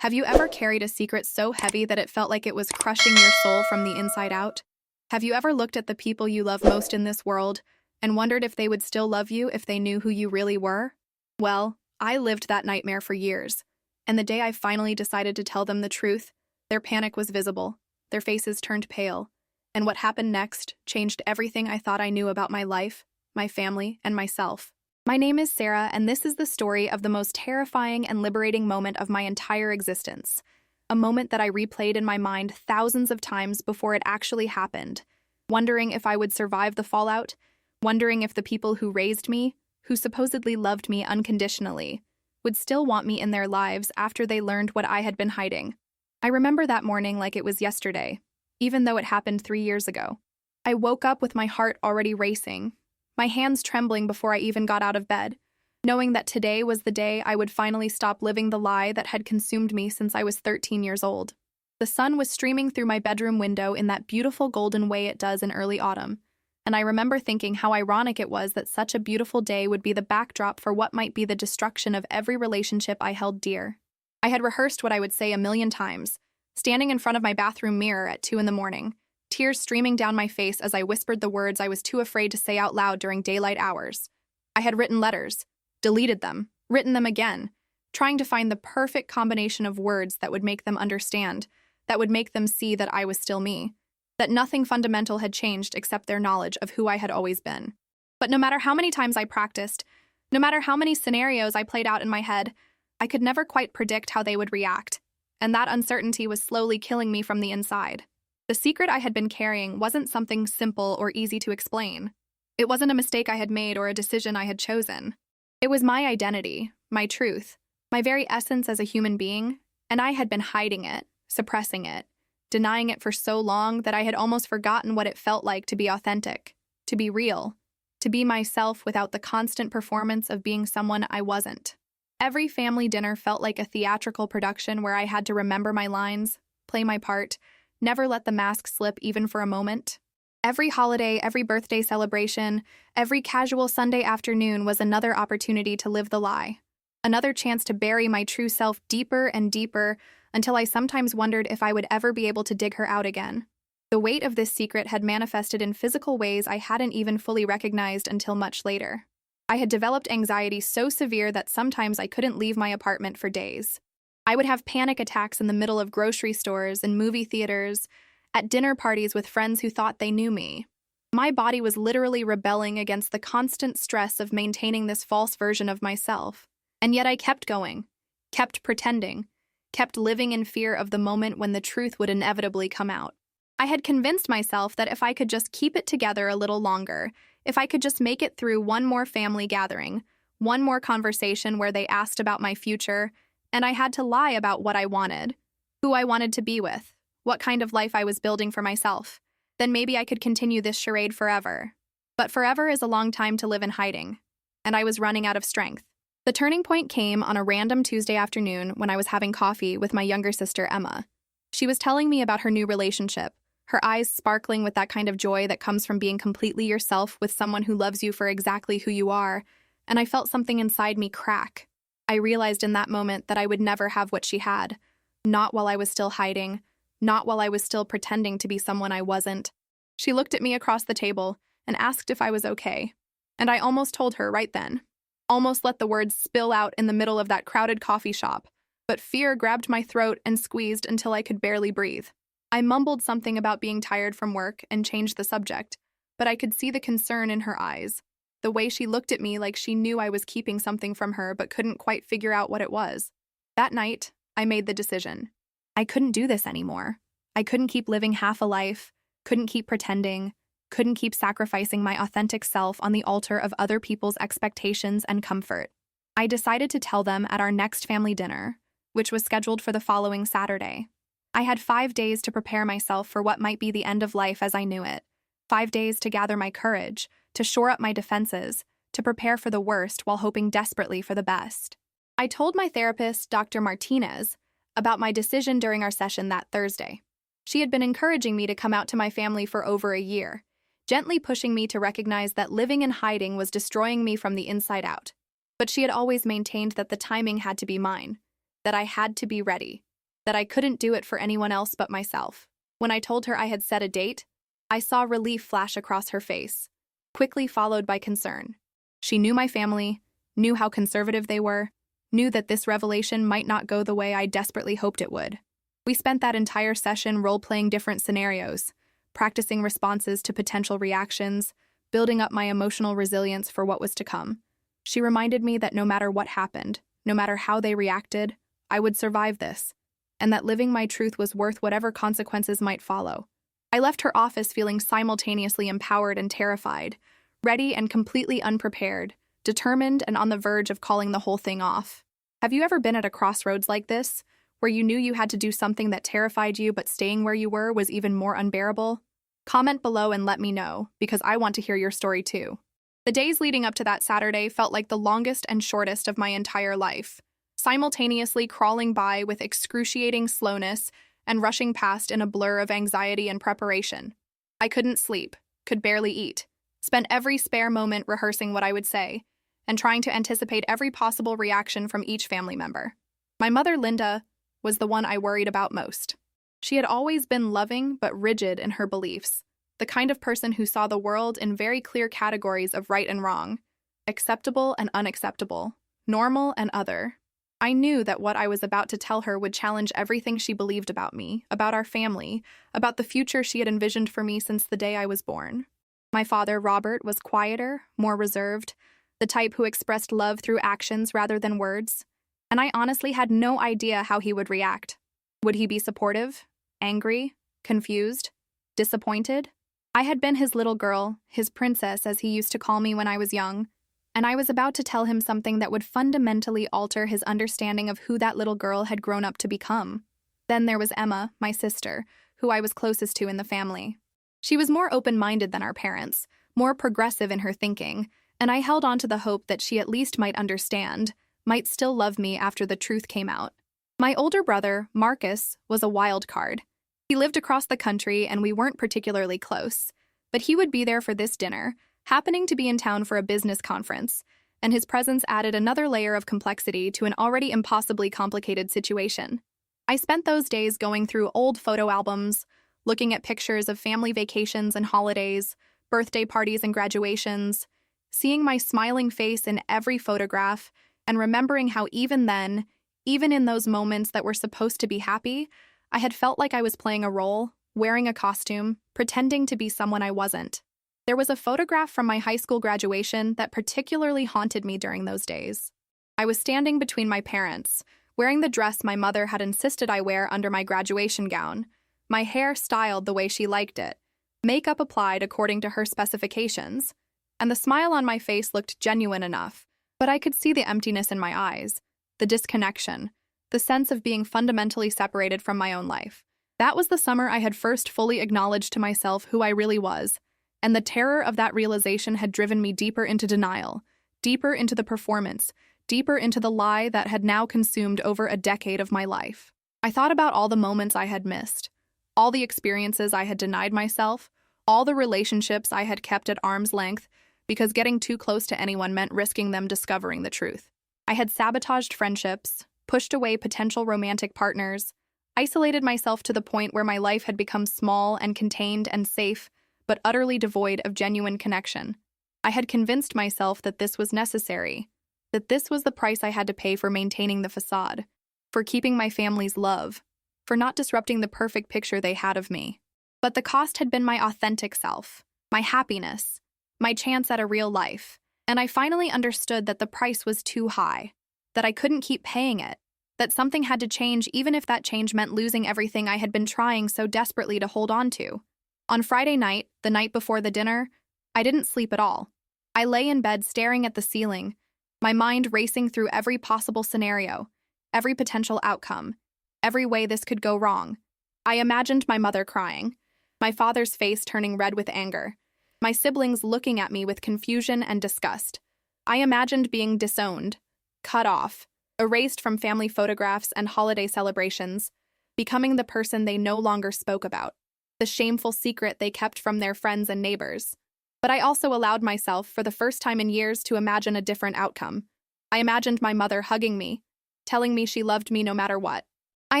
Have you ever carried a secret so heavy that it felt like it was crushing your soul from the inside out? Have you ever looked at the people you love most in this world and wondered if they would still love you if they knew who you really were? Well, I lived that nightmare for years, and the day I finally decided to tell them the truth, their panic was visible, their faces turned pale, and what happened next changed everything I thought I knew about my life, my family, and myself. My name is Sarah, and this is the story of the most terrifying and liberating moment of my entire existence. A moment that I replayed in my mind thousands of times before it actually happened, wondering if I would survive the fallout, wondering if the people who raised me, who supposedly loved me unconditionally, would still want me in their lives after they learned what I had been hiding. I remember that morning like it was yesterday, even though it happened 3 years ago. I woke up with my heart already racing, my hands trembling before I even got out of bed, knowing that today was the day I would finally stop living the lie that had consumed me since I was 13 years old. The sun was streaming through my bedroom window in that beautiful golden way it does in early autumn, and I remember thinking how ironic it was that such a beautiful day would be the backdrop for what might be the destruction of every relationship I held dear. I had rehearsed what I would say a million times, standing in front of my bathroom mirror at 2 in the morning, tears streaming down my face as I whispered the words I was too afraid to say out loud during daylight hours. I had written letters, deleted them, written them again, trying to find the perfect combination of words that would make them understand, that would make them see that I was still me, that nothing fundamental had changed except their knowledge of who I had always been. But no matter how many times I practiced, no matter how many scenarios I played out in my head, I could never quite predict how they would react, and that uncertainty was slowly killing me from the inside. The secret I had been carrying wasn't something simple or easy to explain. It wasn't a mistake I had made or a decision I had chosen. It was my identity, my truth, my very essence as a human being, and I had been hiding it, suppressing it, denying it for so long that I had almost forgotten what it felt like to be authentic, to be real, to be myself without the constant performance of being someone I wasn't. Every family dinner felt like a theatrical production where I had to remember my lines, play my part, never let the mask slip even for a moment. Every holiday, every birthday celebration, every casual Sunday afternoon was another opportunity to live the lie. Another chance to bury my true self deeper and deeper until I sometimes wondered if I would ever be able to dig her out again. The weight of this secret had manifested in physical ways I hadn't even fully recognized until much later. I had developed anxiety so severe that sometimes I couldn't leave my apartment for days. I would have panic attacks in the middle of grocery stores and movie theaters, at dinner parties with friends who thought they knew me. My body was literally rebelling against the constant stress of maintaining this false version of myself. And yet I kept going, kept pretending, kept living in fear of the moment when the truth would inevitably come out. I had convinced myself that if I could just keep it together a little longer, if I could just make it through one more family gathering, one more conversation where they asked about my future, and I had to lie about what I wanted, who I wanted to be with, what kind of life I was building for myself, then maybe I could continue this charade forever. But forever is a long time to live in hiding, and I was running out of strength. The turning point came on a random Tuesday afternoon when I was having coffee with my younger sister, Emma. She was telling me about her new relationship, her eyes sparkling with that kind of joy that comes from being completely yourself with someone who loves you for exactly who you are, and I felt something inside me crack. I realized in that moment that I would never have what she had, not while I was still hiding, not while I was still pretending to be someone I wasn't. She looked at me across the table and asked if I was okay, and I almost told her right then, almost let the words spill out in the middle of that crowded coffee shop, but fear grabbed my throat and squeezed until I could barely breathe. I mumbled something about being tired from work and changed the subject, but I could see the concern in her eyes, the way she looked at me like she knew I was keeping something from her but couldn't quite figure out what it was. That night, I made the decision. I couldn't do this anymore. I couldn't keep living half a life, couldn't keep pretending, couldn't keep sacrificing my authentic self on the altar of other people's expectations and comfort. I decided to tell them at our next family dinner, which was scheduled for the following Saturday. I had 5 days to prepare myself for what might be the end of life as I knew it. 5 days to gather my courage, to shore up my defenses, to prepare for the worst while hoping desperately for the best. I told my therapist, Dr. Martinez, about my decision during our session that Thursday. She had been encouraging me to come out to my family for over a year, gently pushing me to recognize that living in hiding was destroying me from the inside out. But she had always maintained that the timing had to be mine, that I had to be ready. that I couldn't do it for anyone else but myself. When I told her I had set a date, I saw relief flash across her face, quickly followed by concern. She knew my family, knew how conservative they were, knew that this revelation might not go the way I desperately hoped it would. We spent that entire session role-playing different scenarios, practicing responses to potential reactions, building up my emotional resilience for what was to come. She reminded me that no matter what happened, no matter how they reacted, I would survive this, and that living my truth was worth whatever consequences might follow. I left her office feeling simultaneously empowered and terrified, ready and completely unprepared, determined and on the verge of calling the whole thing off. Have you ever been at a crossroads like this, where you knew you had to do something that terrified you but staying where you were was even more unbearable? Comment below and let me know, because I want to hear your story too. The days leading up to that Saturday felt like the longest and shortest of my entire life, simultaneously crawling by with excruciating slowness and rushing past in a blur of anxiety and preparation. I couldn't sleep, could barely eat, spent every spare moment rehearsing what I would say, and trying to anticipate every possible reaction from each family member. My mother, Linda, was the one I worried about most. She had always been loving but rigid in her beliefs, the kind of person who saw the world in very clear categories of right and wrong, acceptable and unacceptable, normal and other. I knew that what I was about to tell her would challenge everything she believed about me, about our family, about the future she had envisioned for me since the day I was born. My father, Robert, was quieter, more reserved, the type who expressed love through actions rather than words, and I honestly had no idea how he would react. Would he be supportive, angry, confused, disappointed? I had been his little girl, his princess as he used to call me when I was young, and I was about to tell him something that would fundamentally alter his understanding of who that little girl had grown up to become. Then there was Emma, my sister, who I was closest to in the family. She was more open-minded than our parents, more progressive in her thinking, and I held on to the hope that she at least might understand, might still love me after the truth came out. My older brother, Marcus, was a wild card. He lived across the country and we weren't particularly close, but he would be there for this dinner, happening to be in town for a business conference, and his presence added another layer of complexity to an already impossibly complicated situation. I spent those days going through old photo albums, looking at pictures of family vacations and holidays, birthday parties and graduations, seeing my smiling face in every photograph, and remembering how even then, even in those moments that were supposed to be happy, I had felt like I was playing a role, wearing a costume, pretending to be someone I wasn't. There was a photograph from my high school graduation that particularly haunted me during those days. I was standing between my parents, wearing the dress my mother had insisted I wear under my graduation gown, my hair styled the way she liked it, makeup applied according to her specifications, and the smile on my face looked genuine enough, but I could see the emptiness in my eyes, the disconnection, the sense of being fundamentally separated from my own life. That was the summer I had first fully acknowledged to myself who I really was, and the terror of that realization had driven me deeper into denial, deeper into the performance, deeper into the lie that had now consumed over a decade of my life. I thought about all the moments I had missed, all the experiences I had denied myself, all the relationships I had kept at arm's length, because getting too close to anyone meant risking them discovering the truth. I had sabotaged friendships, pushed away potential romantic partners, isolated myself to the point where my life had become small and contained and safe, but utterly devoid of genuine connection. I had convinced myself that this was necessary, that this was the price I had to pay for maintaining the facade, for keeping my family's love, for not disrupting the perfect picture they had of me. But the cost had been my authentic self, my happiness, my chance at a real life, and I finally understood that the price was too high, that I couldn't keep paying it, that something had to change even if that change meant losing everything I had been trying so desperately to hold on to. On Friday night, the night before the dinner, I didn't sleep at all. I lay in bed staring at the ceiling, my mind racing through every possible scenario, every potential outcome, every way this could go wrong. I imagined my mother crying, my father's face turning red with anger, my siblings looking at me with confusion and disgust. I imagined being disowned, cut off, erased from family photographs and holiday celebrations, becoming the person they no longer spoke about, the shameful secret they kept from their friends and neighbors. But I also allowed myself, for the first time in years, to imagine a different outcome. I imagined my mother hugging me, telling me she loved me no matter what. I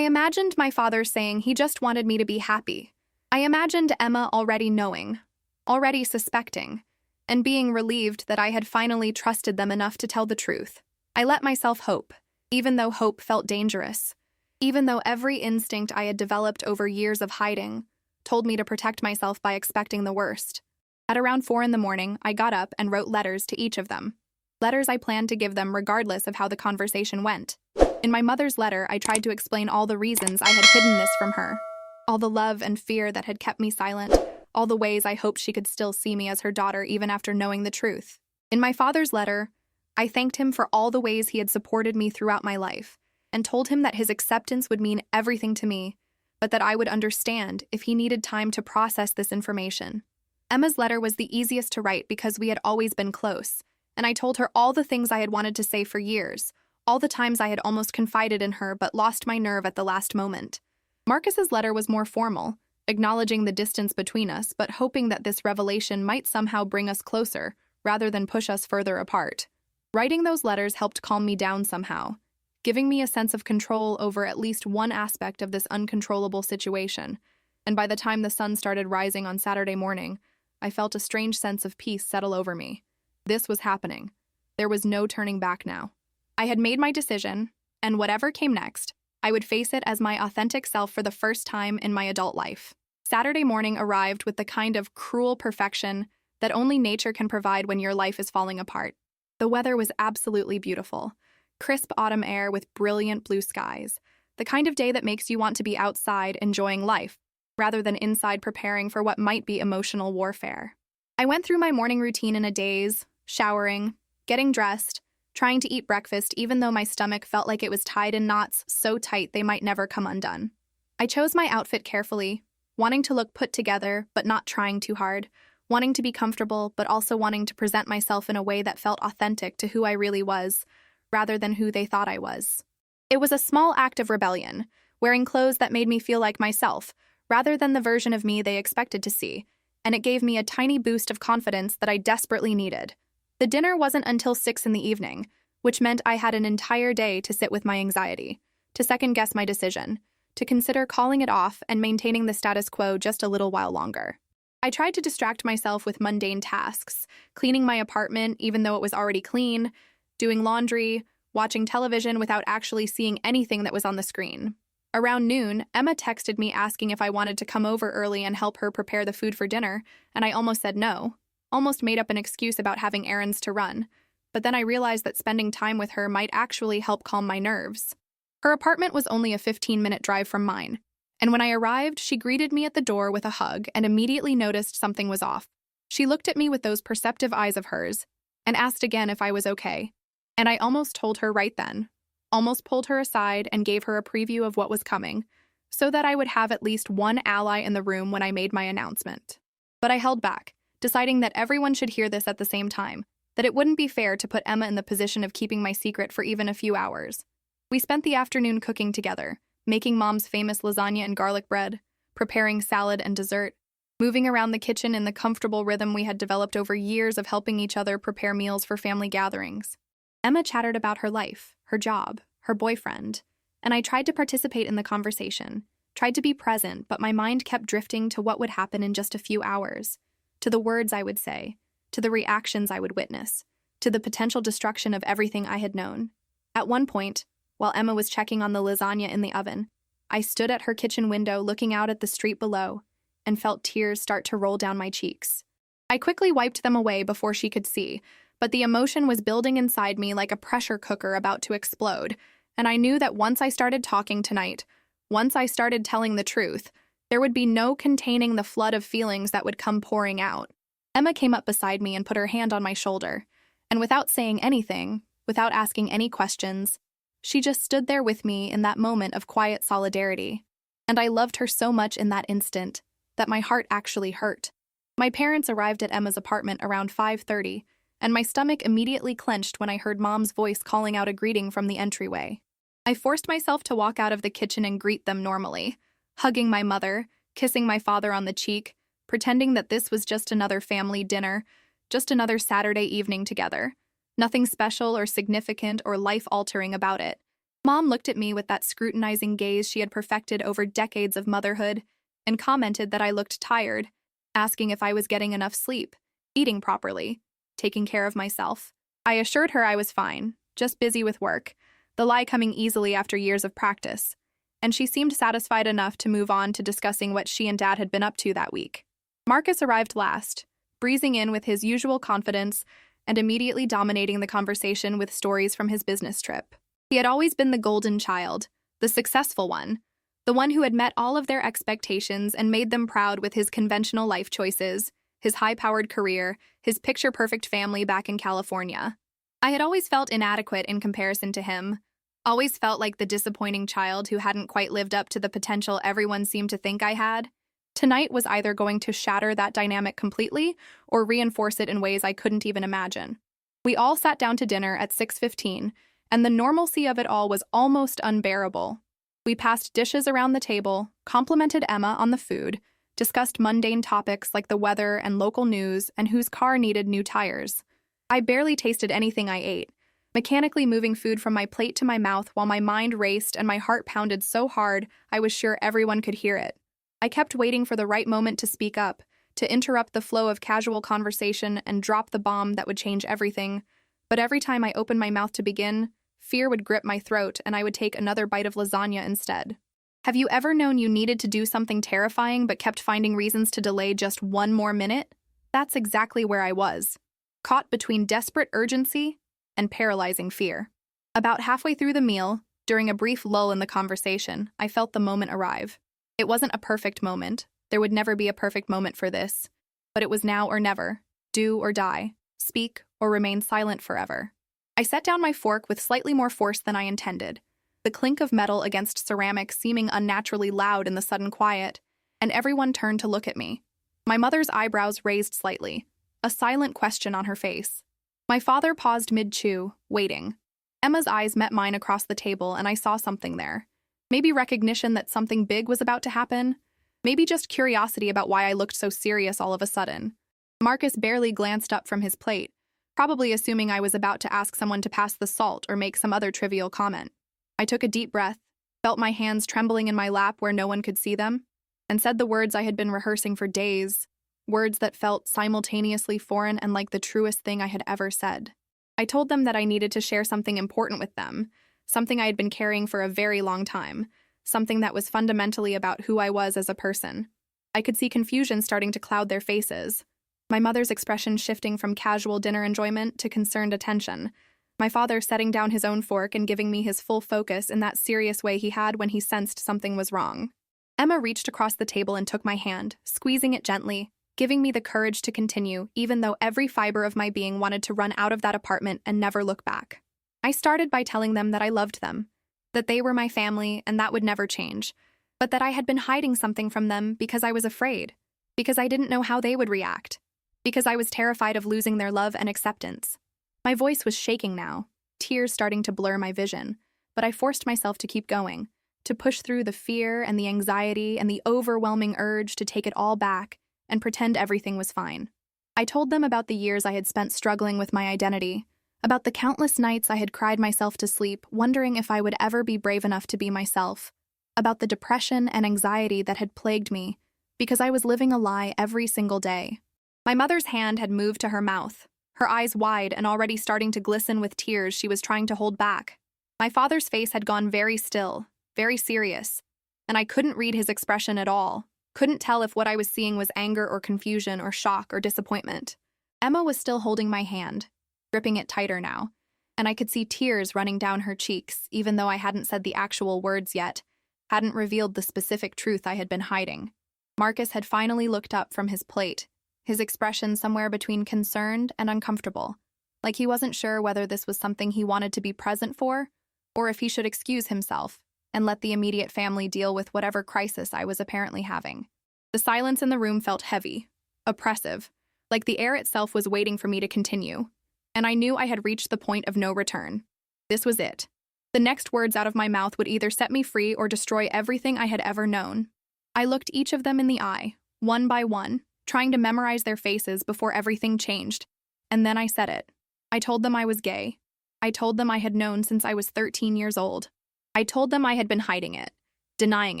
imagined my father saying he just wanted me to be happy. I imagined Emma already knowing, already suspecting, and being relieved that I had finally trusted them enough to tell the truth. I let myself hope, even though hope felt dangerous, even though every instinct I had developed over years of hiding told me to protect myself by expecting the worst. At around 4 in the morning, I got up and wrote letters to each of them. Letters I planned to give them regardless of how the conversation went. In my mother's letter, I tried to explain all the reasons I had hidden this from her, all the love and fear that had kept me silent, all the ways I hoped she could still see me as her daughter even after knowing the truth. In my father's letter, I thanked him for all the ways he had supported me throughout my life, and told him that his acceptance would mean everything to me, but that I would understand if he needed time to process this information. Emma's letter was the easiest to write because we had always been close, and I told her all the things I had wanted to say for years, all the times I had almost confided in her but lost my nerve at the last moment. Marcus's letter was more formal, acknowledging the distance between us but hoping that this revelation might somehow bring us closer rather than push us further apart. Writing those letters helped calm me down somehow, giving me a sense of control over at least one aspect of this uncontrollable situation, and by the time the sun started rising on Saturday morning, I felt a strange sense of peace settle over me. This was happening. There was no turning back now. I had made my decision, and whatever came next, I would face it as my authentic self for the first time in my adult life. Saturday morning arrived with the kind of cruel perfection that only nature can provide when your life is falling apart. The weather was absolutely beautiful. Crisp autumn air with brilliant blue skies. The kind of day that makes you want to be outside enjoying life, rather than inside preparing for what might be emotional warfare. I went through my morning routine in a daze, showering, getting dressed, trying to eat breakfast even though my stomach felt like it was tied in knots so tight they might never come undone. I chose my outfit carefully, wanting to look put together but not trying too hard, wanting to be comfortable but also wanting to present myself in a way that felt authentic to who I really was, rather than who they thought I was. It was a small act of rebellion, wearing clothes that made me feel like myself, rather than the version of me they expected to see, and it gave me a tiny boost of confidence that I desperately needed. The dinner wasn't until 6 in the evening, which meant I had an entire day to sit with my anxiety, to second-guess my decision, to consider calling it off and maintaining the status quo just a little while longer. I tried to distract myself with mundane tasks, cleaning my apartment even though it was already clean, doing laundry, watching television without actually seeing anything that was on the screen. Around noon, Emma texted me asking if I wanted to come over early and help her prepare the food for dinner, and I almost said no, almost made up an excuse about having errands to run, but then I realized that spending time with her might actually help calm my nerves. Her apartment was only a 15-minute drive from mine, and when I arrived, she greeted me at the door with a hug and immediately noticed something was off. She looked at me with those perceptive eyes of hers and asked again if I was okay, and I almost told her right then. Almost pulled her aside and gave her a preview of what was coming, so that I would have at least one ally in the room when I made my announcement. But I held back, deciding that everyone should hear this at the same time, that it wouldn't be fair to put Emma in the position of keeping my secret for even a few hours. We spent the afternoon cooking together, making Mom's famous lasagna and garlic bread, preparing salad and dessert, moving around the kitchen in the comfortable rhythm we had developed over years of helping each other prepare meals for family gatherings. Emma chattered about her life, her job, her boyfriend, and I tried to participate in the conversation, tried to be present, but my mind kept drifting to what would happen in just a few hours, to the words I would say, to the reactions I would witness, to the potential destruction of everything I had known. At one point, while Emma was checking on the lasagna in the oven, I stood at her kitchen window looking out at the street below and felt tears start to roll down my cheeks. I quickly wiped them away before she could see, but the emotion was building inside me like a pressure cooker about to explode, and I knew that once I started talking tonight, once I started telling the truth, there would be no containing the flood of feelings that would come pouring out. Emma came up beside me and put her hand on my shoulder, and without saying anything, without asking any questions, she just stood there with me in that moment of quiet solidarity, and I loved her so much in that instant that my heart actually hurt. My parents arrived at Emma's apartment around 5:30, and my stomach immediately clenched when I heard Mom's voice calling out a greeting from the entryway. I forced myself to walk out of the kitchen and greet them normally, hugging my mother, kissing my father on the cheek, pretending that this was just another family dinner, just another Saturday evening together. Nothing special or significant or life-altering about it, Mom looked at me with that scrutinizing gaze she had perfected over decades of motherhood and commented that I looked tired, asking if I was getting enough sleep, eating properly, taking care of myself. I assured her I was fine, just busy with work, the lie coming easily after years of practice, and she seemed satisfied enough to move on to discussing what she and Dad had been up to that week. Marcus arrived last, breezing in with his usual confidence and immediately dominating the conversation with stories from his business trip. He had always been the golden child, the successful one, the one who had met all of their expectations and made them proud with his conventional life choices, his high-powered career, his picture-perfect family back in California. I had always felt inadequate in comparison to him, always felt like the disappointing child who hadn't quite lived up to the potential everyone seemed to think I had. Tonight was either going to shatter that dynamic completely or reinforce it in ways I couldn't even imagine. We all sat down to dinner at 6:15, and the normalcy of it all was almost unbearable. We passed dishes around the table, complimented Emma on the food, discussed mundane topics like the weather and local news and whose car needed new tires. I barely tasted anything I ate, mechanically moving food from my plate to my mouth while my mind raced and my heart pounded so hard I was sure everyone could hear it. I kept waiting for the right moment to speak up, to interrupt the flow of casual conversation and drop the bomb that would change everything, but every time I opened my mouth to begin, fear would grip my throat and I would take another bite of lasagna instead. Have you ever known you needed to do something terrifying but kept finding reasons to delay just one more minute? That's exactly where I was, caught between desperate urgency and paralyzing fear. About halfway through the meal, during a brief lull in the conversation, I felt the moment arrive. It wasn't a perfect moment. There would never be a perfect moment for this. But it was now or never. Do or die. Speak or remain silent forever. I set down my fork with slightly more force than I intended, the clink of metal against ceramic seeming unnaturally loud in the sudden quiet, and everyone turned to look at me. My mother's eyebrows raised slightly, a silent question on her face. My father paused mid-chew, waiting. Emma's eyes met mine across the table, and I saw something there. Maybe recognition that something big was about to happen. Maybe just curiosity about why I looked so serious all of a sudden. Marcus barely glanced up from his plate, probably assuming I was about to ask someone to pass the salt or make some other trivial comment. I took a deep breath, felt my hands trembling in my lap where no one could see them, and said the words I had been rehearsing for days, words that felt simultaneously foreign and like the truest thing I had ever said. I told them that I needed to share something important with them, something I had been carrying for a very long time, something that was fundamentally about who I was as a person. I could see confusion starting to cloud their faces, my mother's expression shifting from casual dinner enjoyment to concerned attention, my father setting down his own fork and giving me his full focus in that serious way he had when he sensed something was wrong. Emma reached across the table and took my hand, squeezing it gently, giving me the courage to continue, even though every fiber of my being wanted to run out of that apartment and never look back. I started by telling them that I loved them, that they were my family and that would never change, but that I had been hiding something from them because I was afraid, because I didn't know how they would react, because I was terrified of losing their love and acceptance. My voice was shaking now, tears starting to blur my vision, but I forced myself to keep going, to push through the fear and the anxiety and the overwhelming urge to take it all back and pretend everything was fine. I told them about the years I had spent struggling with my identity, about the countless nights I had cried myself to sleep, wondering if I would ever be brave enough to be myself, about the depression and anxiety that had plagued me, because I was living a lie every single day. My mother's hand had moved to her mouth, her eyes wide and already starting to glisten with tears she was trying to hold back. My father's face had gone very still, very serious, and I couldn't read his expression at all, couldn't tell if what I was seeing was anger or confusion or shock or disappointment. Emma was still holding my hand, gripping it tighter now, and I could see tears running down her cheeks, even though I hadn't said the actual words yet, hadn't revealed the specific truth I had been hiding. Marcus had finally looked up from his plate, his expression somewhere between concerned and uncomfortable, like he wasn't sure whether this was something he wanted to be present for, or if he should excuse himself and let the immediate family deal with whatever crisis I was apparently having. The silence in the room felt heavy, oppressive, like the air itself was waiting for me to continue, and I knew I had reached the point of no return. This was it. The next words out of my mouth would either set me free or destroy everything I had ever known. I looked each of them in the eye, one by one, trying to memorize their faces before everything changed, and then I said it. I told them I was gay. I told them I had known since I was 13 years old. I told them I had been hiding it, denying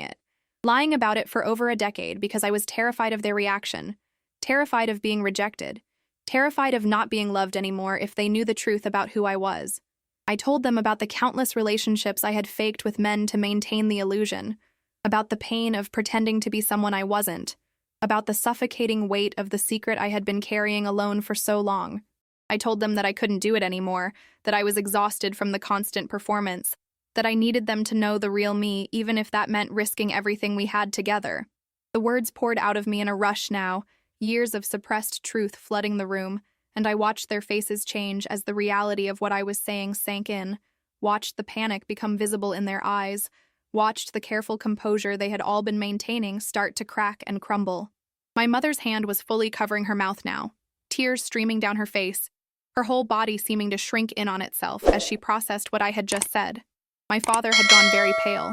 it, lying about it for over a decade because I was terrified of their reaction, terrified of being rejected, terrified of not being loved anymore if they knew the truth about who I was. I told them about the countless relationships I had faked with men to maintain the illusion, about the pain of pretending to be someone I wasn't, about the suffocating weight of the secret I had been carrying alone for so long. I told them that I couldn't do it anymore, that I was exhausted from the constant performance, that I needed them to know the real me, even if that meant risking everything we had together. The words poured out of me in a rush now, years of suppressed truth flooding the room, and I watched their faces change as the reality of what I was saying sank in, watched the panic become visible in their eyes, watched the careful composure they had all been maintaining start to crack and crumble. My mother's hand was fully covering her mouth now, tears streaming down her face, her whole body seeming to shrink in on itself as she processed what I had just said. My father had gone very pale.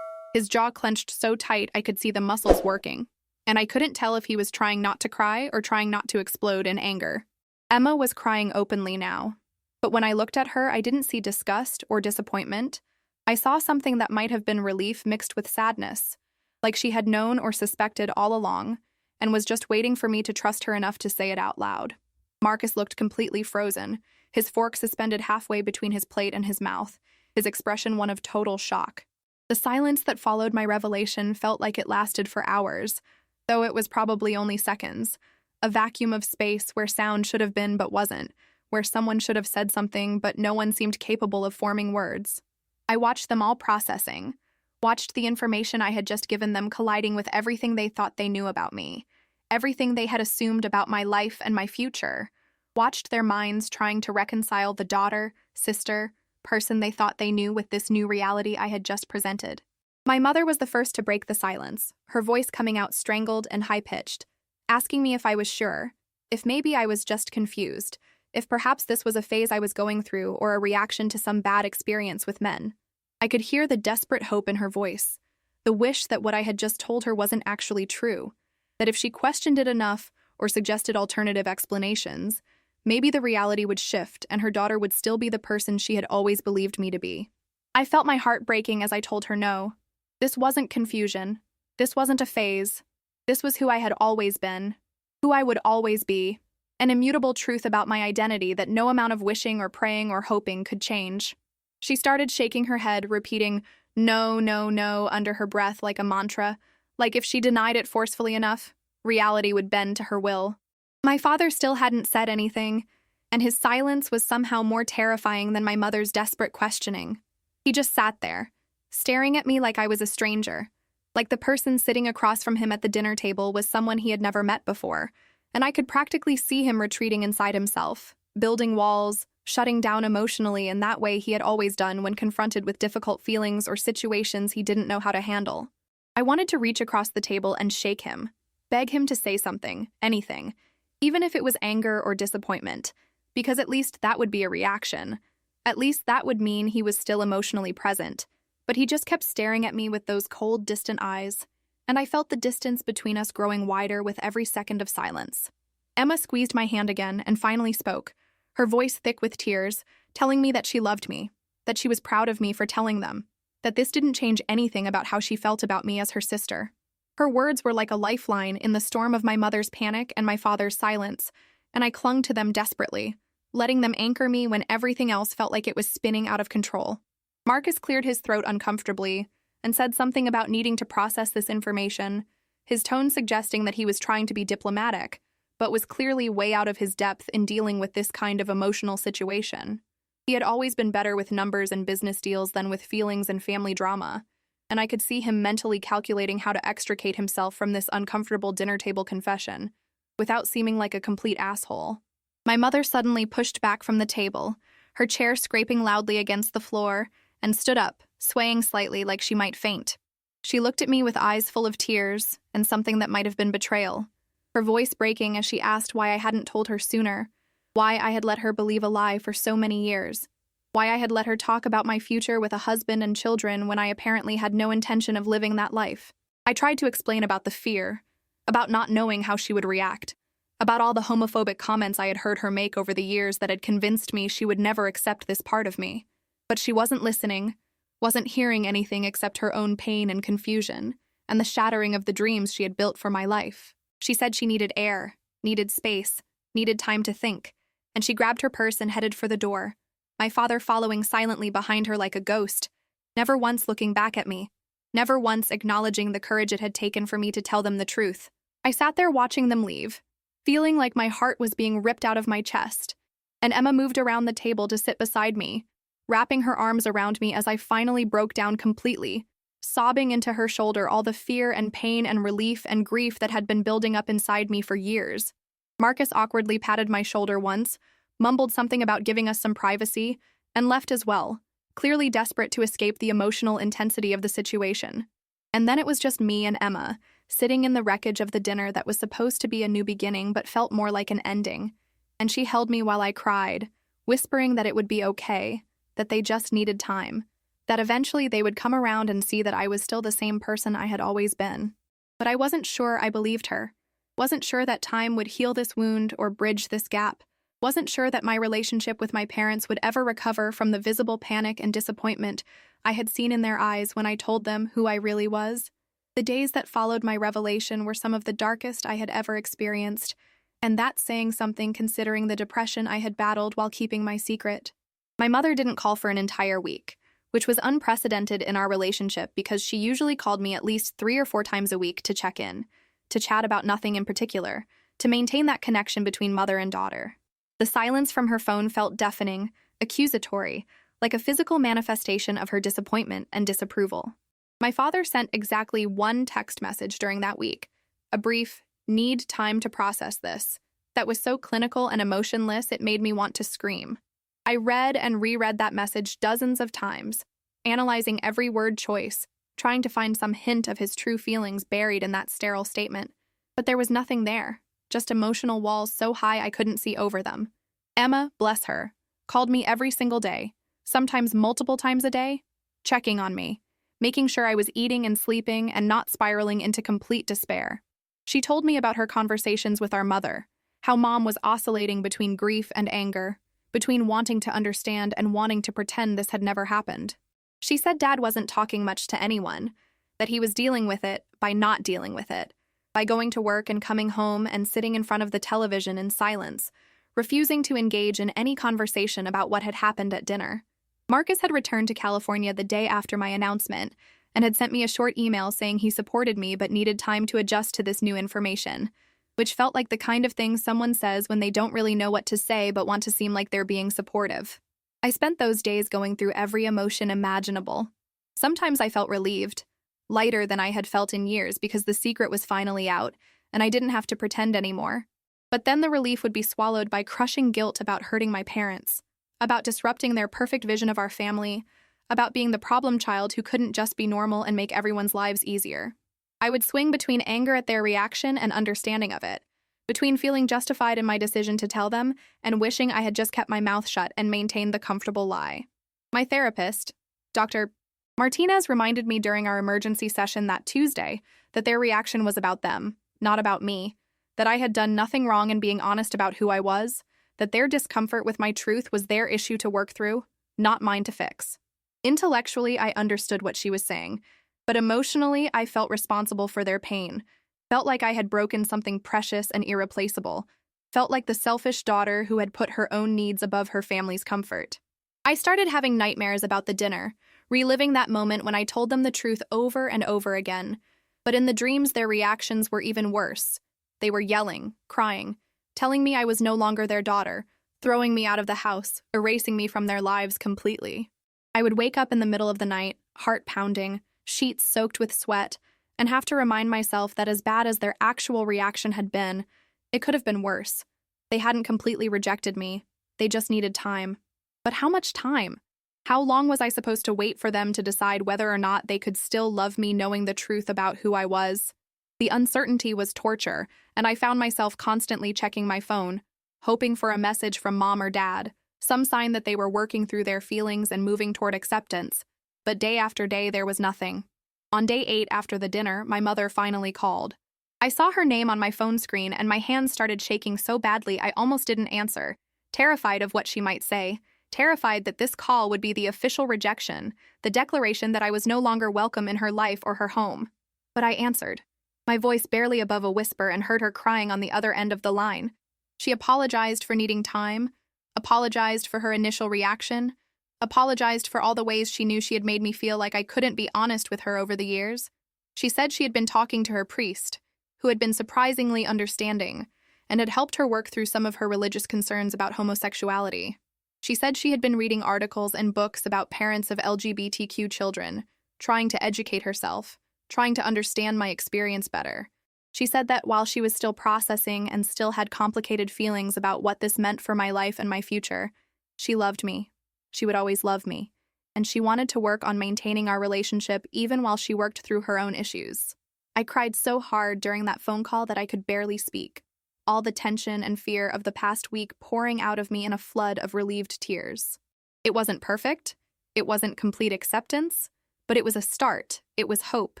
His jaw clenched so tight I could see the muscles working, and I couldn't tell if he was trying not to cry or trying not to explode in anger. Emma was crying openly now, but when I looked at her, I didn't see disgust or disappointment. I saw something that might have been relief mixed with sadness, like she had known or suspected all along, and was just waiting for me to trust her enough to say it out loud. Marcus looked completely frozen, his fork suspended halfway between his plate and his mouth, his expression one of total shock. The silence that followed my revelation felt like it lasted for hours, though it was probably only seconds. A vacuum of space where sound should have been but wasn't, where someone should have said something but no one seemed capable of forming words. I watched them all processing, watched the information I had just given them colliding with everything they thought they knew about me, everything they had assumed about my life and my future, watched their minds trying to reconcile the daughter, sister, person they thought they knew with this new reality I had just presented. My mother was the first to break the silence, her voice coming out strangled and high-pitched, asking me if I was sure, if maybe I was just confused, if perhaps this was a phase I was going through or a reaction to some bad experience with men. I could hear the desperate hope in her voice, the wish that what I had just told her wasn't actually true, that if she questioned it enough or suggested alternative explanations, maybe the reality would shift and her daughter would still be the person she had always believed me to be. I felt my heart breaking as I told her no. This wasn't confusion. This wasn't a phase. This was who I had always been, who I would always be, an immutable truth about my identity that no amount of wishing or praying or hoping could change. She started shaking her head, repeating, "No, no, no," under her breath like a mantra, like if she denied it forcefully enough, reality would bend to her will. My father still hadn't said anything, and his silence was somehow more terrifying than my mother's desperate questioning. He just sat there, staring at me like I was a stranger, like the person sitting across from him at the dinner table was someone he had never met before, and I could practically see him retreating inside himself, building walls, shutting down emotionally in that way he had always done when confronted with difficult feelings or situations he didn't know how to handle. I wanted to reach across the table and shake him, beg him to say something, anything, even if it was anger or disappointment, because at least that would be a reaction. At least that would mean he was still emotionally present. But he just kept staring at me with those cold, distant eyes, and I felt the distance between us growing wider with every second of silence. Emma squeezed my hand again and finally spoke, her voice thick with tears, telling me that she loved me, that she was proud of me for telling them, that this didn't change anything about how she felt about me as her sister. Her words were like a lifeline in the storm of my mother's panic and my father's silence, and I clung to them desperately, letting them anchor me when everything else felt like it was spinning out of control. Marcus cleared his throat uncomfortably and said something about needing to process this information, his tone suggesting that he was trying to be diplomatic, but was clearly way out of his depth in dealing with this kind of emotional situation. He had always been better with numbers and business deals than with feelings and family drama, and I could see him mentally calculating how to extricate himself from this uncomfortable dinner table confession, without seeming like a complete asshole. My mother suddenly pushed back from the table, her chair scraping loudly against the floor, and stood up, swaying slightly like she might faint. She looked at me with eyes full of tears and something that might have been betrayal, her voice breaking as she asked why I hadn't told her sooner, why I had let her believe a lie for so many years, why I had let her talk about my future with a husband and children when I apparently had no intention of living that life. I tried to explain about the fear, about not knowing how she would react, about all the homophobic comments I had heard her make over the years that had convinced me she would never accept this part of me. But she wasn't listening, wasn't hearing anything except her own pain and confusion, and the shattering of the dreams she had built for my life. She said she needed air, needed space, needed time to think, and she grabbed her purse and headed for the door, my father following silently behind her like a ghost, never once looking back at me, never once acknowledging the courage it had taken for me to tell them the truth. I sat there watching them leave, feeling like my heart was being ripped out of my chest, and Emma moved around the table to sit beside me, wrapping her arms around me as I finally broke down completely, sobbing into her shoulder all the fear and pain and relief and grief that had been building up inside me for years. Marcus awkwardly patted my shoulder once, mumbled something about giving us some privacy, and left as well, clearly desperate to escape the emotional intensity of the situation. And then it was just me and Emma, sitting in the wreckage of the dinner that was supposed to be a new beginning but felt more like an ending. And she held me while I cried, whispering that it would be okay, that they just needed time, that eventually they would come around and see that I was still the same person I had always been. But I wasn't sure I believed her. Wasn't sure that time would heal this wound or bridge this gap. Wasn't sure that my relationship with my parents would ever recover from the visible panic and disappointment I had seen in their eyes when I told them who I really was. The days that followed my revelation were some of the darkest I had ever experienced, and that's saying something considering the depression I had battled while keeping my secret. My mother didn't call for an entire week, which was unprecedented in our relationship because she usually called me at least 3 or 4 times a week to check in, to chat about nothing in particular, to maintain that connection between mother and daughter. The silence from her phone felt deafening, accusatory, like a physical manifestation of her disappointment and disapproval. My father sent exactly one text message during that week, a brief, "Need time to process this," that was so clinical and emotionless it made me want to scream. I read and reread that message dozens of times, analyzing every word choice, trying to find some hint of his true feelings buried in that sterile statement. But there was nothing there, just emotional walls so high I couldn't see over them. Emma, bless her, called me every single day, sometimes multiple times a day, checking on me, making sure I was eating and sleeping and not spiraling into complete despair. She told me about her conversations with our mother, how Mom was oscillating between grief and anger, between wanting to understand and wanting to pretend this had never happened. She said Dad wasn't talking much to anyone, that he was dealing with it by not dealing with it, by going to work and coming home and sitting in front of the television in silence, refusing to engage in any conversation about what had happened at dinner. Marcus had returned to California the day after my announcement and had sent me a short email saying he supported me but needed time to adjust to this new information, which felt like the kind of thing someone says when they don't really know what to say but want to seem like they're being supportive. I spent those days going through every emotion imaginable. Sometimes I felt relieved, lighter than I had felt in years because the secret was finally out and I didn't have to pretend anymore. But then the relief would be swallowed by crushing guilt about hurting my parents, about disrupting their perfect vision of our family, about being the problem child who couldn't just be normal and make everyone's lives easier. I would swing between anger at their reaction and understanding of it, between feeling justified in my decision to tell them and wishing I had just kept my mouth shut and maintained the comfortable lie. My therapist, Dr. Martinez, reminded me during our emergency session that Tuesday that their reaction was about them, not about me, that I had done nothing wrong in being honest about who I was, that their discomfort with my truth was their issue to work through, not mine to fix. Intellectually, I understood what she was saying, but emotionally, I felt responsible for their pain, felt like I had broken something precious and irreplaceable, felt like the selfish daughter who had put her own needs above her family's comfort. I started having nightmares about the dinner, reliving that moment when I told them the truth over and over again. But in the dreams, their reactions were even worse. They were yelling, crying, telling me I was no longer their daughter, throwing me out of the house, erasing me from their lives completely. I would wake up in the middle of the night, heart pounding, sheets soaked with sweat, and have to remind myself that as bad as their actual reaction had been, it could have been worse. They hadn't completely rejected me. They just needed time. But how much time? How long was I supposed to wait for them to decide whether or not they could still love me knowing the truth about who I was? The uncertainty was torture, and I found myself constantly checking my phone, hoping for a message from Mom or Dad, some sign that they were working through their feelings and moving toward acceptance. But day after day, there was nothing. On day 8 after the dinner, my mother finally called. I saw her name on my phone screen and my hands started shaking so badly I almost didn't answer, terrified of what she might say, terrified that this call would be the official rejection, the declaration that I was no longer welcome in her life or her home. But I answered, my voice barely above a whisper, and heard her crying on the other end of the line. She apologized for needing time, apologized for her initial reaction, apologized for all the ways she knew she had made me feel like I couldn't be honest with her over the years. She said she had been talking to her priest, who had been surprisingly understanding, and had helped her work through some of her religious concerns about homosexuality. She said she had been reading articles and books about parents of LGBTQ children, trying to educate herself, trying to understand my experience better. She said that while she was still processing and still had complicated feelings about what this meant for my life and my future, she loved me. She would always love me, and she wanted to work on maintaining our relationship even while she worked through her own issues. I cried so hard during that phone call that I could barely speak, all the tension and fear of the past week pouring out of me in a flood of relieved tears. It wasn't perfect, it wasn't complete acceptance, but it was a start, it was hope.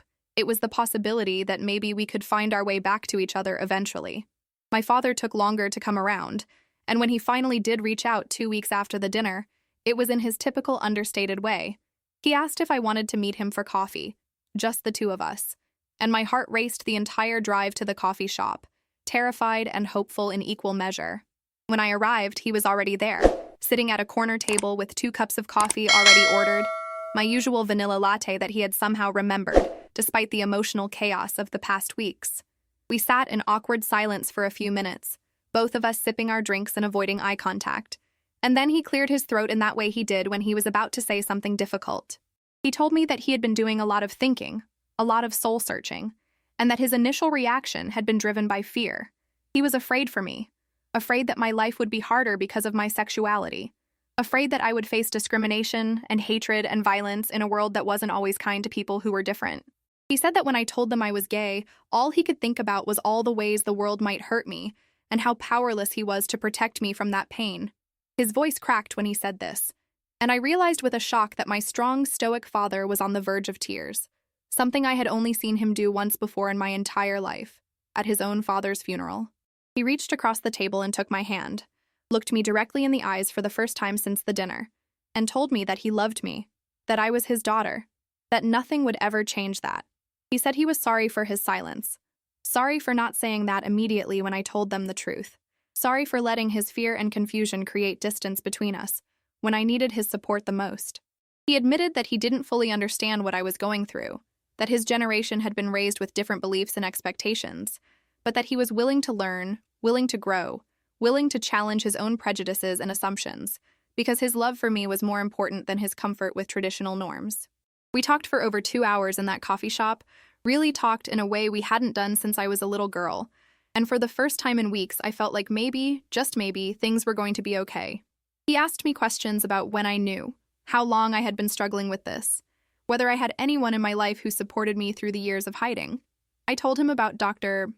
It was the possibility that maybe we could find our way back to each other eventually. My father took longer to come around, and when he finally did reach out 2 weeks after the dinner, it was in his typical understated way. He asked if I wanted to meet him for coffee, just the two of us, and my heart raced the entire drive to the coffee shop, terrified and hopeful in equal measure. When I arrived, he was already there, sitting at a corner table with 2 cups of coffee already ordered, my usual vanilla latte that he had somehow remembered, despite the emotional chaos of the past weeks. We sat in awkward silence for a few minutes, both of us sipping our drinks and avoiding eye contact. And then he cleared his throat in that way he did when he was about to say something difficult. He told me that he had been doing a lot of thinking, a lot of soul-searching, and that his initial reaction had been driven by fear. He was afraid for me, afraid that my life would be harder because of my sexuality, afraid that I would face discrimination and hatred and violence in a world that wasn't always kind to people who were different. He said that when I told them I was gay, all he could think about was all the ways the world might hurt me and how powerless he was to protect me from that pain. His voice cracked when he said this, and I realized with a shock that my strong, stoic father was on the verge of tears, something I had only seen him do once before in my entire life, at his own father's funeral. He reached across the table and took my hand, looked me directly in the eyes for the first time since the dinner, and told me that he loved me, that I was his daughter, that nothing would ever change that. He said he was sorry for his silence, sorry for not saying that immediately when I told them the truth, sorry for letting his fear and confusion create distance between us when I needed his support the most. He admitted that he didn't fully understand what I was going through, that his generation had been raised with different beliefs and expectations, but that he was willing to learn, willing to grow, willing to challenge his own prejudices and assumptions, because his love for me was more important than his comfort with traditional norms. We talked for over 2 hours in that coffee shop, really talked in a way we hadn't done since I was a little girl, and for the first time in weeks I felt like maybe, just maybe, things were going to be okay. He asked me questions about when I knew, how long I had been struggling with this, whether I had anyone in my life who supported me through the years of hiding. I told him about Dr.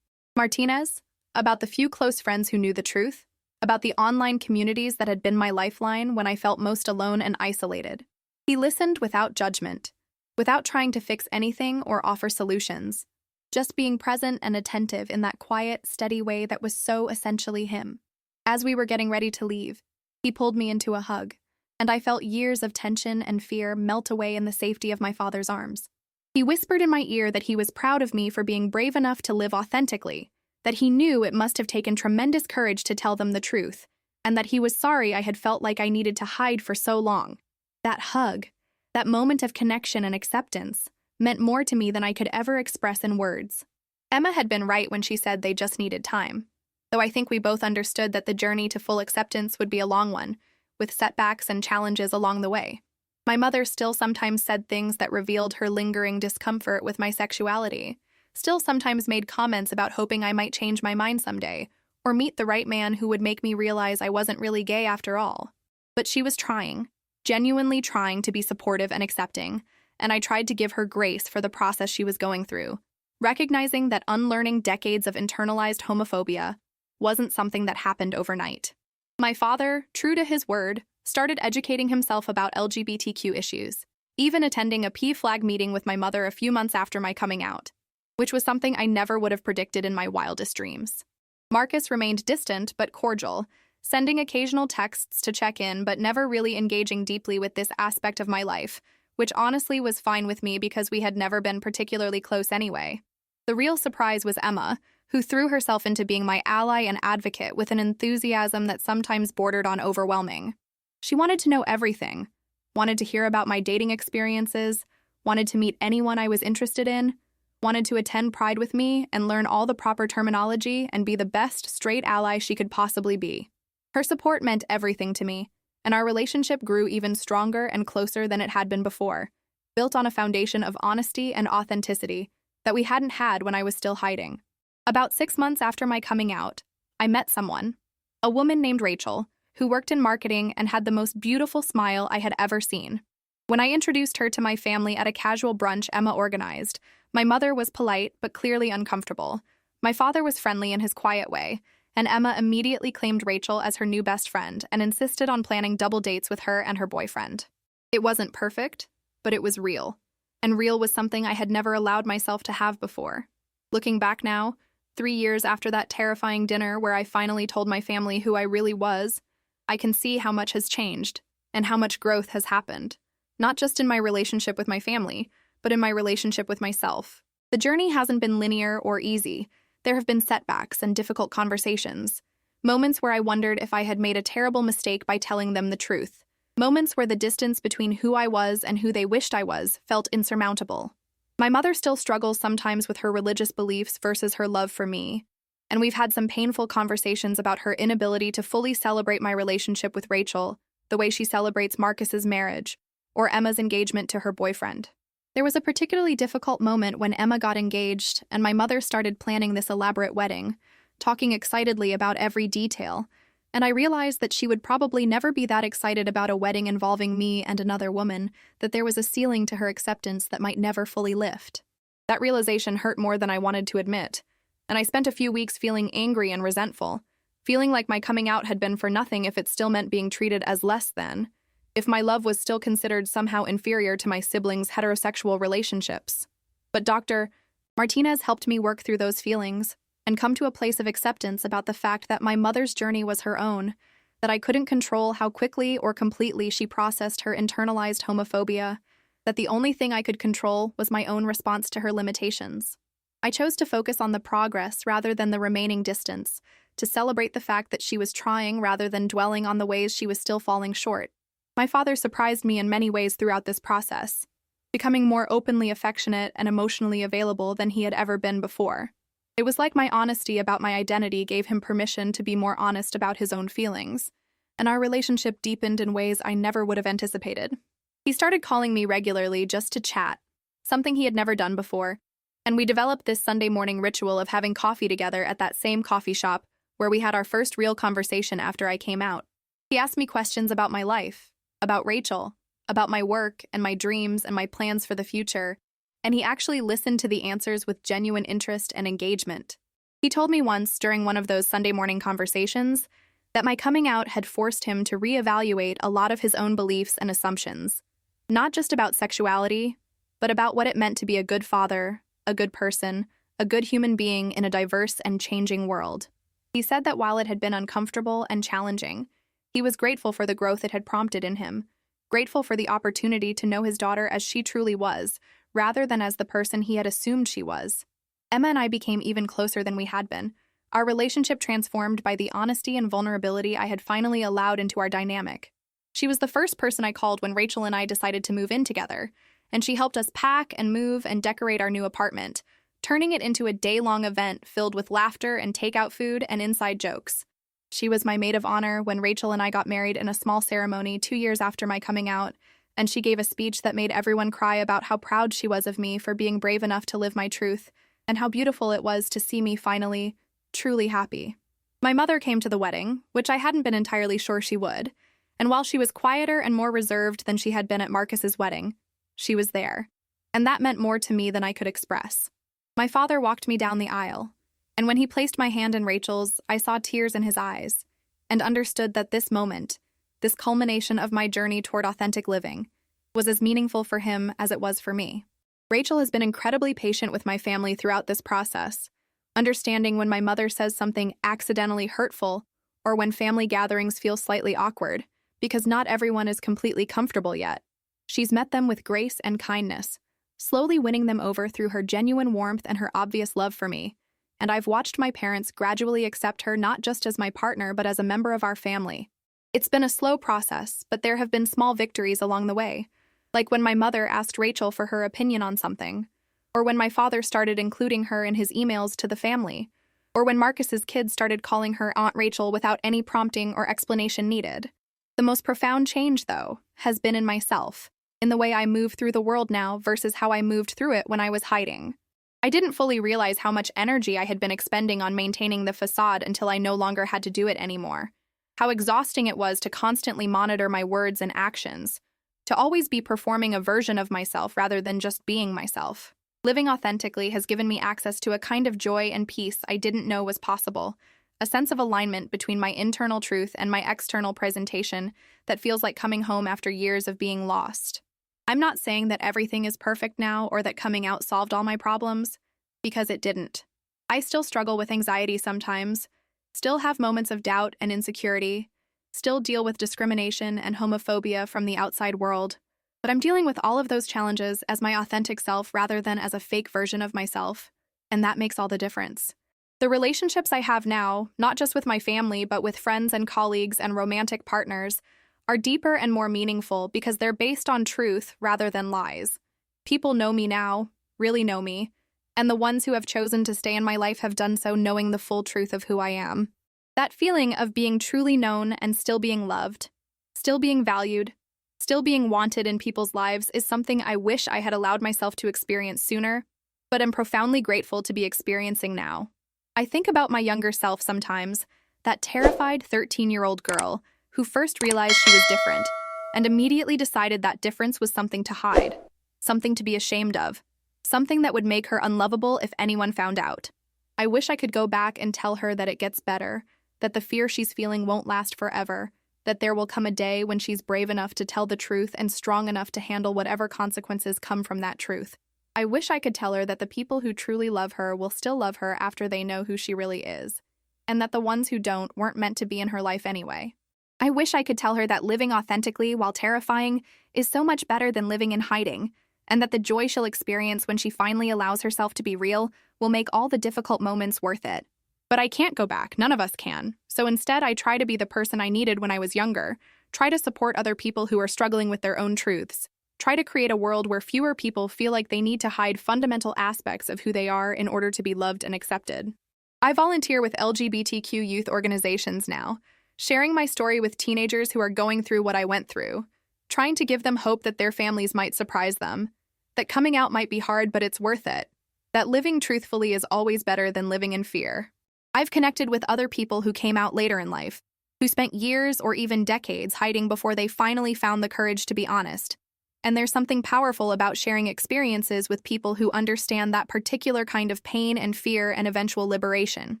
Martinez, about the few close friends who knew the truth, about the online communities that had been my lifeline when I felt most alone and isolated. He listened without judgment, without trying to fix anything or offer solutions, just being present and attentive in that quiet, steady way that was so essentially him. As we were getting ready to leave, he pulled me into a hug, and I felt years of tension and fear melt away in the safety of my father's arms. He whispered in my ear that he was proud of me for being brave enough to live authentically, that he knew it must have taken tremendous courage to tell them the truth, and that he was sorry I had felt like I needed to hide for so long. That hug, that moment of connection and acceptance, meant more to me than I could ever express in words. Emma had been right when she said they just needed time, though I think we both understood that the journey to full acceptance would be a long one, with setbacks and challenges along the way. My mother still sometimes said things that revealed her lingering discomfort with my sexuality, still sometimes made comments about hoping I might change my mind someday, or meet the right man who would make me realize I wasn't really gay after all. But she was trying, genuinely trying to be supportive and accepting, and I tried to give her grace for the process she was going through, recognizing that unlearning decades of internalized homophobia wasn't something that happened overnight. My father, true to his word, started educating himself about LGBTQ issues, even attending a PFLAG meeting with my mother a few months after my coming out, which was something I never would have predicted in my wildest dreams. Marcus remained distant but cordial, sending occasional texts to check in, but never really engaging deeply with this aspect of my life, which honestly was fine with me because we had never been particularly close anyway. The real surprise was Emma, who threw herself into being my ally and advocate with an enthusiasm that sometimes bordered on overwhelming. She wanted to know everything, wanted to hear about my dating experiences, wanted to meet anyone I was interested in, wanted to attend Pride with me and learn all the proper terminology and be the best straight ally she could possibly be. Her support meant everything to me, and our relationship grew even stronger and closer than it had been before, built on a foundation of honesty and authenticity that we hadn't had when I was still hiding. About 6 months after my coming out, I met someone, a woman named Rachel, who worked in marketing and had the most beautiful smile I had ever seen. When I introduced her to my family at a casual brunch Emma organized, my mother was polite but clearly uncomfortable. My father was friendly in his quiet way, and Emma immediately claimed Rachel as her new best friend and insisted on planning double dates with her and her boyfriend. It wasn't perfect, but it was real. And real was something I had never allowed myself to have before. Looking back now, 3 years after that terrifying dinner where I finally told my family who I really was, I can see how much has changed and how much growth has happened. Not just in my relationship with my family, but in my relationship with myself. The journey hasn't been linear or easy. There have been setbacks and difficult conversations. Moments where I wondered if I had made a terrible mistake by telling them the truth. Moments where the distance between who I was and who they wished I was felt insurmountable. My mother still struggles sometimes with her religious beliefs versus her love for me, and we've had some painful conversations about her inability to fully celebrate my relationship with Rachel, the way she celebrates Marcus's marriage, or Emma's engagement to her boyfriend. There was a particularly difficult moment when Emma got engaged and my mother started planning this elaborate wedding, talking excitedly about every detail, and I realized that she would probably never be that excited about a wedding involving me and another woman, that there was a ceiling to her acceptance that might never fully lift. That realization hurt more than I wanted to admit, and I spent a few weeks feeling angry and resentful, feeling like my coming out had been for nothing if it still meant being treated as less than, if my love was still considered somehow inferior to my siblings' heterosexual relationships. But Dr. Martinez helped me work through those feelings and come to a place of acceptance about the fact that my mother's journey was her own, that I couldn't control how quickly or completely she processed her internalized homophobia, that the only thing I could control was my own response to her limitations. I chose to focus on the progress rather than the remaining distance, to celebrate the fact that she was trying rather than dwelling on the ways she was still falling short. My father surprised me in many ways throughout this process, becoming more openly affectionate and emotionally available than he had ever been before. It was like my honesty about my identity gave him permission to be more honest about his own feelings, and our relationship deepened in ways I never would have anticipated. He started calling me regularly just to chat, something he had never done before, and we developed this Sunday morning ritual of having coffee together at that same coffee shop where we had our first real conversation after I came out. He asked me questions about my life, about Rachel, about my work and my dreams and my plans for the future, and he actually listened to the answers with genuine interest and engagement. He told me once during one of those Sunday morning conversations that my coming out had forced him to reevaluate a lot of his own beliefs and assumptions, not just about sexuality, but about what it meant to be a good father, a good person, a good human being in a diverse and changing world. He said that while it had been uncomfortable and challenging, he was grateful for the growth it had prompted in him, grateful for the opportunity to know his daughter as she truly was, rather than as the person he had assumed she was. Emma and I became even closer than we had been, our relationship transformed by the honesty and vulnerability I had finally allowed into our dynamic. She was the first person I called when Rachel and I decided to move in together, and she helped us pack and move and decorate our new apartment, turning it into a day-long event filled with laughter and takeout food and inside jokes. She was my maid of honor when Rachel and I got married in a small ceremony 2 years after my coming out, and she gave a speech that made everyone cry about how proud she was of me for being brave enough to live my truth, and how beautiful it was to see me finally, truly happy. My mother came to the wedding, which I hadn't been entirely sure she would, and while she was quieter and more reserved than she had been at Marcus's wedding, she was there, and that meant more to me than I could express. My father walked me down the aisle, and when he placed my hand in Rachel's, I saw tears in his eyes, and understood that this moment, this culmination of my journey toward authentic living, was as meaningful for him as it was for me. Rachel has been incredibly patient with my family throughout this process, understanding when my mother says something accidentally hurtful or when family gatherings feel slightly awkward, because not everyone is completely comfortable yet. She's met them with grace and kindness, slowly winning them over through her genuine warmth and her obvious love for me. And I've watched my parents gradually accept her not just as my partner, but as a member of our family. It's been a slow process, but there have been small victories along the way, like when my mother asked Rachel for her opinion on something, or when my father started including her in his emails to the family, or when Marcus's kids started calling her Aunt Rachel without any prompting or explanation needed. The most profound change, though, has been in myself, in the way I move through the world now versus how I moved through it when I was hiding. I didn't fully realize how much energy I had been expending on maintaining the facade until I no longer had to do it anymore. How exhausting it was to constantly monitor my words and actions, to always be performing a version of myself rather than just being myself. Living authentically has given me access to a kind of joy and peace I didn't know was possible, a sense of alignment between my internal truth and my external presentation that feels like coming home after years of being lost. I'm not saying that everything is perfect now or that coming out solved all my problems, because it didn't. I still struggle with anxiety sometimes, still have moments of doubt and insecurity, still deal with discrimination and homophobia from the outside world, but I'm dealing with all of those challenges as my authentic self rather than as a fake version of myself, and that makes all the difference. The relationships I have now, not just with my family but with friends and colleagues and romantic partners, are deeper and more meaningful because they're based on truth rather than lies. People know me now, really know me, and the ones who have chosen to stay in my life have done so knowing the full truth of who I am. That feeling of being truly known and still being loved, still being valued, still being wanted in people's lives is something I wish I had allowed myself to experience sooner, but am profoundly grateful to be experiencing now. I think about my younger self sometimes, that terrified 13-year-old girl who first realized she was different and immediately decided that difference was something to hide, something to be ashamed of, something that would make her unlovable if anyone found out. I wish I could go back and tell her that it gets better, that the fear she's feeling won't last forever, that there will come a day when she's brave enough to tell the truth and strong enough to handle whatever consequences come from that truth. I wish I could tell her that the people who truly love her will still love her after they know who she really is, and that the ones who don't weren't meant to be in her life anyway. I wish I could tell her that living authentically while terrifying is so much better than living in hiding, and that the joy she'll experience when she finally allows herself to be real will make all the difficult moments worth it. But I can't go back, none of us can. So instead, I try to be the person I needed when I was younger, try to support other people who are struggling with their own truths, try to create a world where fewer people feel like they need to hide fundamental aspects of who they are in order to be loved and accepted. I volunteer with LGBTQ youth organizations now, sharing my story with teenagers who are going through what I went through, trying to give them hope that their families might surprise them, that coming out might be hard but it's worth it, that living truthfully is always better than living in fear. I've connected with other people who came out later in life, who spent years or even decades hiding before they finally found the courage to be honest. And there's something powerful about sharing experiences with people who understand that particular kind of pain and fear and eventual liberation.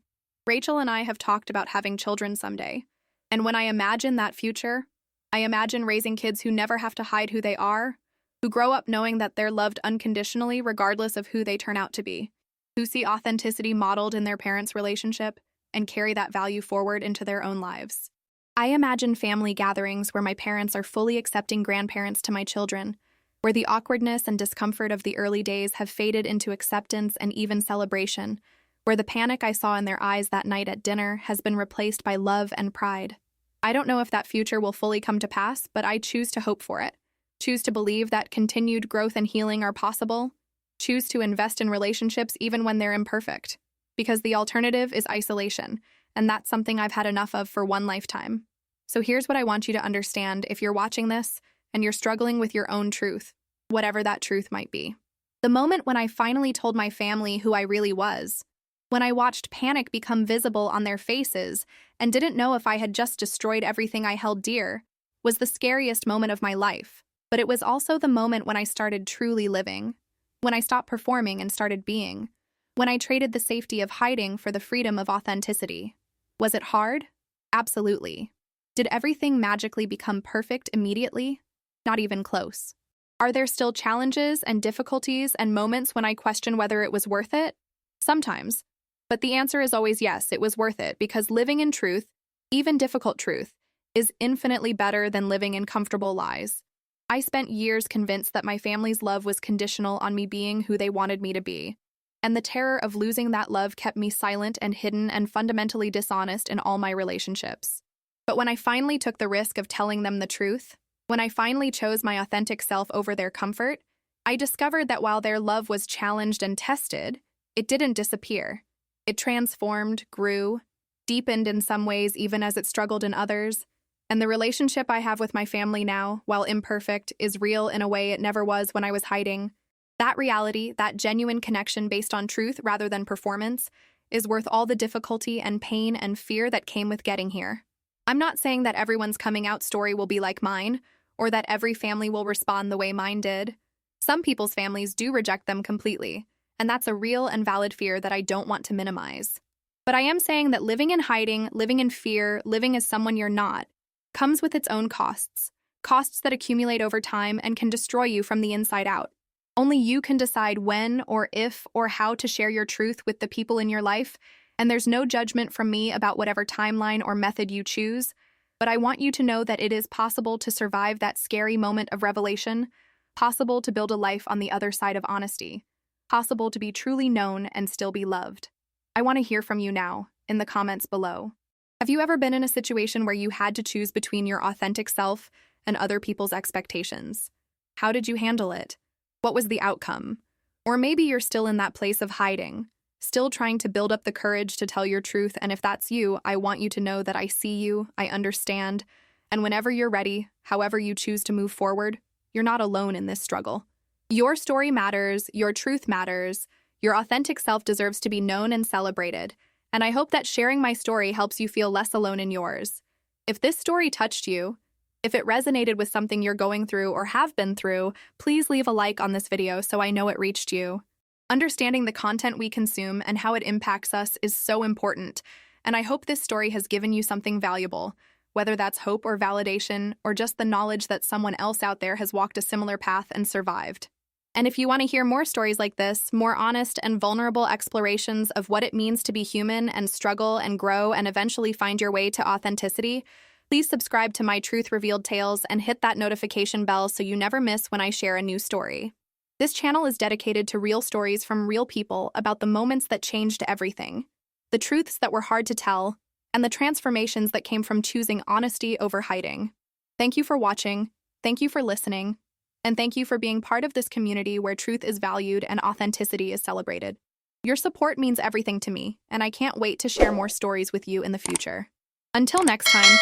Rachel and I have talked about having children someday. And when I imagine that future, I imagine raising kids who never have to hide who they are, who grow up knowing that they're loved unconditionally regardless of who they turn out to be, who see authenticity modeled in their parents' relationship and carry that value forward into their own lives. I imagine family gatherings where my parents are fully accepting grandparents to my children, where the awkwardness and discomfort of the early days have faded into acceptance and even celebration, where the panic I saw in their eyes that night at dinner has been replaced by love and pride. I don't know if that future will fully come to pass, but I choose to hope for it, choose to believe that continued growth and healing are possible, choose to invest in relationships even when they're imperfect, because the alternative is isolation, and that's something I've had enough of for one lifetime. So here's what I want you to understand if you're watching this and you're struggling with your own truth, whatever that truth might be. The moment when I finally told my family who I really was, when I watched panic become visible on their faces and didn't know if I had just destroyed everything I held dear, was the scariest moment of my life. But it was also the moment when I started truly living, when I stopped performing and started being, when I traded the safety of hiding for the freedom of authenticity. Was it hard? Absolutely. Did everything magically become perfect immediately? Not even close. Are there still challenges and difficulties and moments when I question whether it was worth it? Sometimes. But the answer is always yes, it was worth it, because living in truth, Even difficult truth is infinitely better than living in comfortable lies. I spent years convinced that my family's love was conditional on me being who they wanted me to be. And the terror of losing that love kept me silent and hidden and fundamentally dishonest in all my relationships. But when I finally took the risk of telling them the truth, when I finally chose my authentic self over their comfort, I discovered that while their love was challenged and tested, it didn't disappear. It transformed, grew, deepened in some ways even as it struggled in others. And the relationship I have with my family now, while imperfect, is real in a way it never was when I was hiding. That reality, that genuine connection based on truth rather than performance, is worth all the difficulty and pain and fear that came with getting here. I'm not saying that everyone's coming out story will be like mine, or that every family will respond the way mine did. Some people's families do reject them completely, and that's a real and valid fear that I don't want to minimize. But I am saying that living in hiding, living in fear, living as someone you're not, comes with its own costs, costs that accumulate over time and can destroy you from the inside out. Only you can decide when or if or how to share your truth with the people in your life, and there's no judgment from me about whatever timeline or method you choose, but I want you to know that it is possible to survive that scary moment of revelation, possible to build a life on the other side of honesty, possible to be truly known and still be loved. I want to hear from you now, in the comments below. Have you ever been in a situation where you had to choose between your authentic self and other people's expectations? How did you handle it? What was the outcome? Or maybe you're still in that place of hiding, still trying to build up the courage to tell your truth, and if that's you, I want you to know that I see you, I understand, and whenever you're ready, however you choose to move forward, you're not alone in this struggle. Your story matters, your truth matters, your authentic self deserves to be known and celebrated, and I hope that sharing my story helps you feel less alone in yours. If this story touched you, if it resonated with something you're going through or have been through, please leave a like on this video so I know it reached you. Understanding the content we consume and how it impacts us is so important, and I hope this story has given you something valuable, whether that's hope or validation, or just the knowledge that someone else out there has walked a similar path and survived. And if you want to hear more stories like this, more honest and vulnerable explorations of what it means to be human and struggle and grow and eventually find your way to authenticity, please subscribe to My Truth Revealed Tales and hit that notification bell so you never miss when I share a new story. This channel is dedicated to real stories from real people about the moments that changed everything, the truths that were hard to tell, and the transformations that came from choosing honesty over hiding. Thank you for watching, thank you for listening, and thank you for being part of this community where truth is valued and authenticity is celebrated. Your support means everything to me, and I can't wait to share more stories with you in the future. Until next time,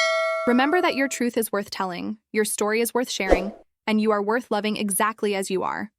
remember that your truth is worth telling, your story is worth sharing, and you are worth loving exactly as you are.